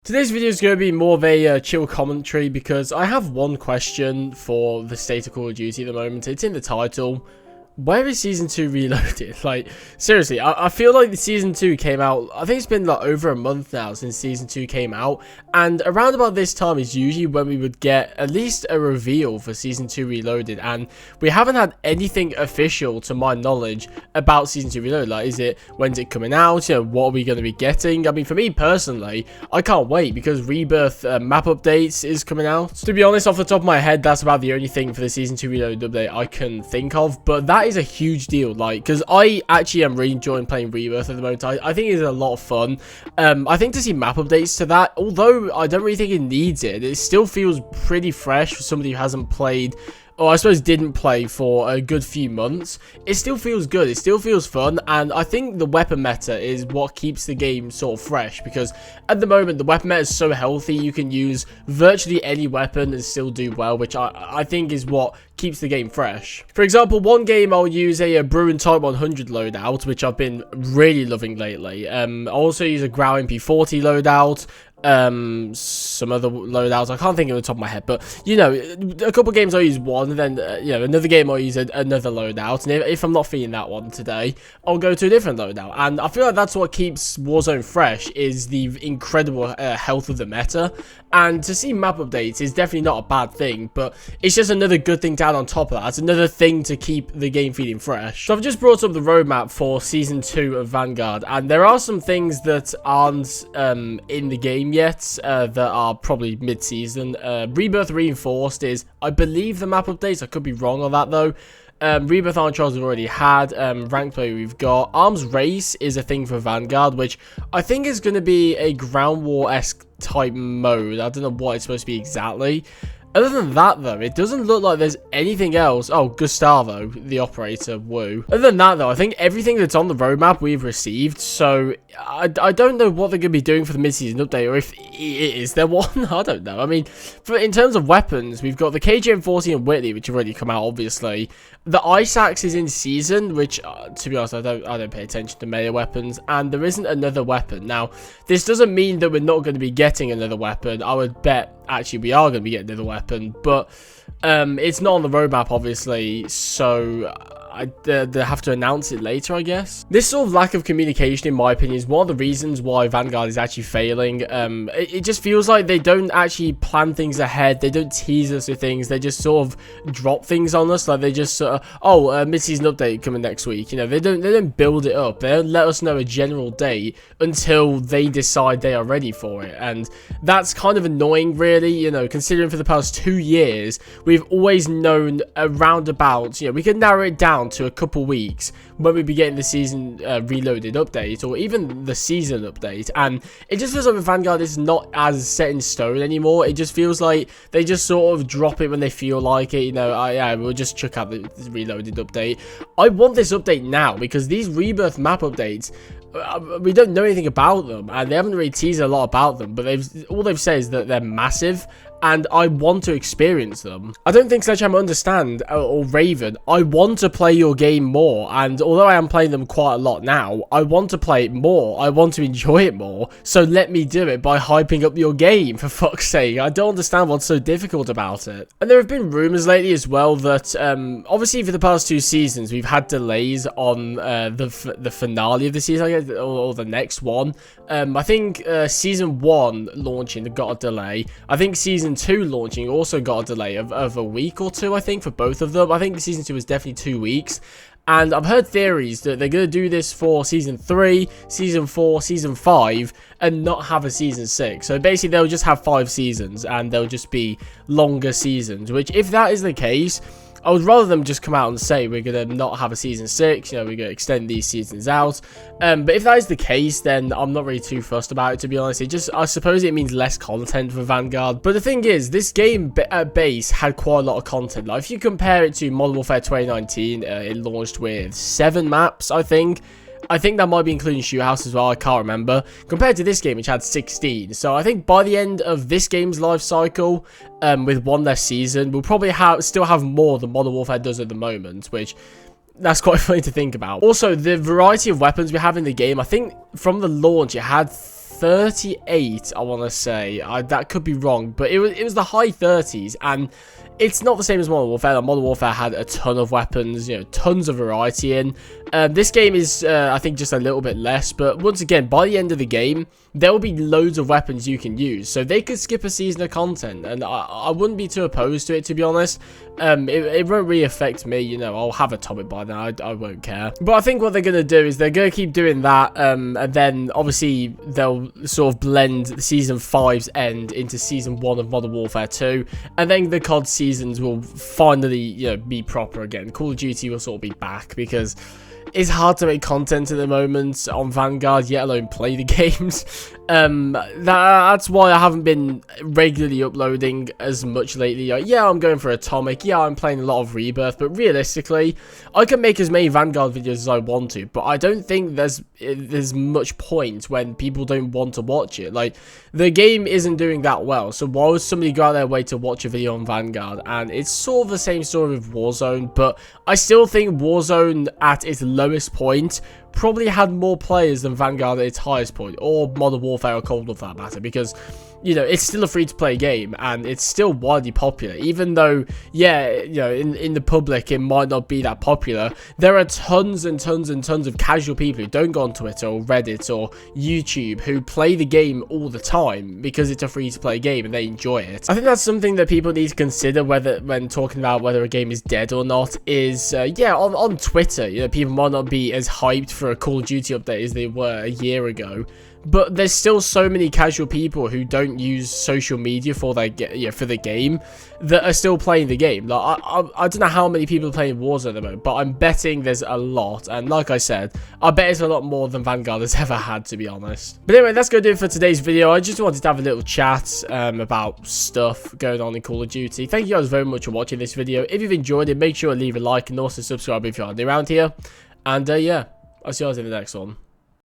Today's video is going to be more of a chill commentary because I have one question for the state of Call of Duty at the moment. It's in the title. Where is Season 2 Reloaded? Like, seriously, I feel like the Season 2 came out, I think it's been like over a month now since Season 2 came out, and around about this time is usually when we would get at least a reveal for Season 2 Reloaded, and we haven't had anything official, to my knowledge, about Season 2 Reloaded. Like, when's it coming out? You know, what are we going to be getting? I mean, for me personally, I can't wait because Rebirth Map updates is coming out. To be honest, off the top of my head, that's about the only thing for the Season 2 Reloaded update I can think of, but that is a huge deal, like, because I actually am really enjoying playing Rebirth at the moment. I think it's a lot of fun. I think to see map updates to that, although I don't really think it needs it, it still feels pretty fresh for somebody who hasn't played, or I suppose didn't play for a good few months. It still feels good, it still feels fun, and I think the weapon meta is what keeps the game sort of fresh, because at the moment the weapon meta is so healthy, you can use virtually any weapon and still do well, which I think is what keeps the game fresh. For example, one game I'll use a Bruin Type 100 loadout, which I've been really loving lately. I'll also use a Grau MP40 loadout, some other loadouts I can't think of the top of my head, but you know, a couple of games I'll use one, and then you know, another game I'll use another loadout, and if I'm not feeling that one today, I'll go to a different loadout. And I feel like that's what keeps Warzone fresh, is the incredible health of the meta. And to see map updates is definitely not a bad thing, but it's just another good thing to add on top of that. It's another thing to keep the game feeling fresh. So I've just brought up the roadmap for Season 2 of Vanguard, and there are some things that aren't in the game yet that are probably mid-season. Rebirth Reinforced is, I believe, the map updates. I could be wrong on that though. Rebirth Iron Trials we've already had. Ranked play we've got. Arms Race is a thing for Vanguard, which I think is going to be a ground war-esque type mode. I don't know what it's supposed to be exactly. Other than that, though, it doesn't look like there's anything else. Oh, Gustavo, the operator, woo. Other than that, though, I think everything that's on the roadmap we've received, so I don't know what they're going to be doing for the mid-season update, or if is there one? I don't know. I mean, in terms of weapons, we've got the KGM40 and Whitley, which have already come out, obviously. The Ice Axe is in season, which, to be honest, I don't pay attention to melee weapons, and there isn't another weapon. Now, this doesn't mean that we're not going to be getting another weapon. I would bet, actually, we are going to be getting another weapon, but it's not on the roadmap, obviously, so they have to announce it later, I guess. This sort of lack of communication, in my opinion, is one of the reasons why Vanguard is actually failing. It just feels like they don't actually plan things ahead. They don't tease us with things. They just sort of drop things on us. Like, they just sort of, oh, mid-season update coming next week. You know, they don't build it up. They don't let us know a general date until they decide they are ready for it. And that's kind of annoying, really, you know, considering for the past 2 years, we've always known around about, you know, we could narrow it down to a couple weeks when we'd be getting the season reloaded update, or even the season update. And it just feels like with Vanguard is not as set in stone anymore. It just feels like they just sort of drop it when they feel like it. You know, yeah, we'll just chuck out the reloaded update. I want this update now, because these Rebirth map updates, we don't know anything about them, and they haven't really teased a lot about them, but all they've said is that they're massive, and I want to experience them. I don't think Sledgehammer understand, or Raven, I want to play your game more, and although I am playing them quite a lot now, I want to play it more, I want to enjoy it more, so let me do it by hyping up your game, for fuck's sake. I don't understand what's so difficult about it. And there have been rumours lately as well that, obviously for the past 2 seasons, we've had delays on the finale of the season, I guess, or the next one. I think Season 1 launching got a delay. I think Season 2 launching also got a delay of a week or 2, I think, for both of them. I think Season 2 was definitely 2 weeks. And I've heard theories that they're going to do this for Season 3, Season 4, Season 5, and not have a Season 6. So basically, they'll just have 5 seasons, and they'll just be longer seasons. Which, if that is the case, I would rather them just come out and say we're going to not have a Season 6, you know, we're going to extend these seasons out. But if that is the case, then I'm not really too fussed about it, to be honest. I suppose it means less content for Vanguard. But the thing is, this game at base had quite a lot of content. Like, if you compare it to Modern Warfare 2019, it launched with 7 maps, I think. I think that might be including Shoot House as well, I can't remember. Compared to this game, which had 16. So I think by the end of this game's life cycle, with one less season, we'll probably still have more than Modern Warfare does at the moment, which that's quite funny to think about. Also, the variety of weapons we have in the game, I think from the launch, it had 38, I want to say. That could be wrong, but it was the high 30s, and it's not the same as Modern Warfare. Like, Modern Warfare had a ton of weapons, you know, tons of variety in. This game is, I think, just a little bit less, but once again, by the end of the game, there will be loads of weapons you can use, so they could skip a season of content, and I wouldn't be too opposed to it, to be honest. It won't really affect me, you know, I'll have a topic by then, I won't care. But I think what they're going to do is they're going to keep doing that, and then, obviously, they'll sort of blend Season 5's end into Season 1 of Modern Warfare 2, and then the COD seasons will finally, you know, be proper again. Call of Duty will sort of be back, because it's hard to make content at the moment on Vanguard, yet alone play the games. That's why I haven't been regularly uploading as much lately. Like, yeah, I'm going for Atomic. Yeah, I'm playing a lot of Rebirth. But realistically, I can make as many Vanguard videos as I want to. But I don't think there's much point when people don't want to watch it. Like, the game isn't doing that well. So why would somebody go out their way to watch a video on Vanguard? And it's sort of the same story with Warzone. But I still think Warzone at its lowest point probably had more players than Vanguard at its highest point, or Modern Warfare or Cold War for that matter, because, you know, it's still a free-to-play game, and it's still widely popular, even though, yeah, you know, in the public, it might not be that popular. There are tons and tons and tons of casual people who don't go on Twitter or Reddit or YouTube who play the game all the time because it's a free-to-play game and they enjoy it. I think that's something that people need to consider when talking about whether a game is dead or not, is, yeah, on Twitter, you know, people might not be as hyped for a Call of Duty update as they were a year ago, but there's still so many casual people who don't use social media for their for the game that are still playing the game. Like, I don't know how many people are playing Warzone at the moment, but I'm betting there's a lot. And like I said, I bet it's a lot more than Vanguard has ever had, to be honest. But anyway, that's going to do it for today's video. I just wanted to have a little chat about stuff going on in Call of Duty. Thank you guys very much for watching this video. If you've enjoyed it, make sure to leave a like and also subscribe if you're new around here. And yeah, I'll see you guys in the next one.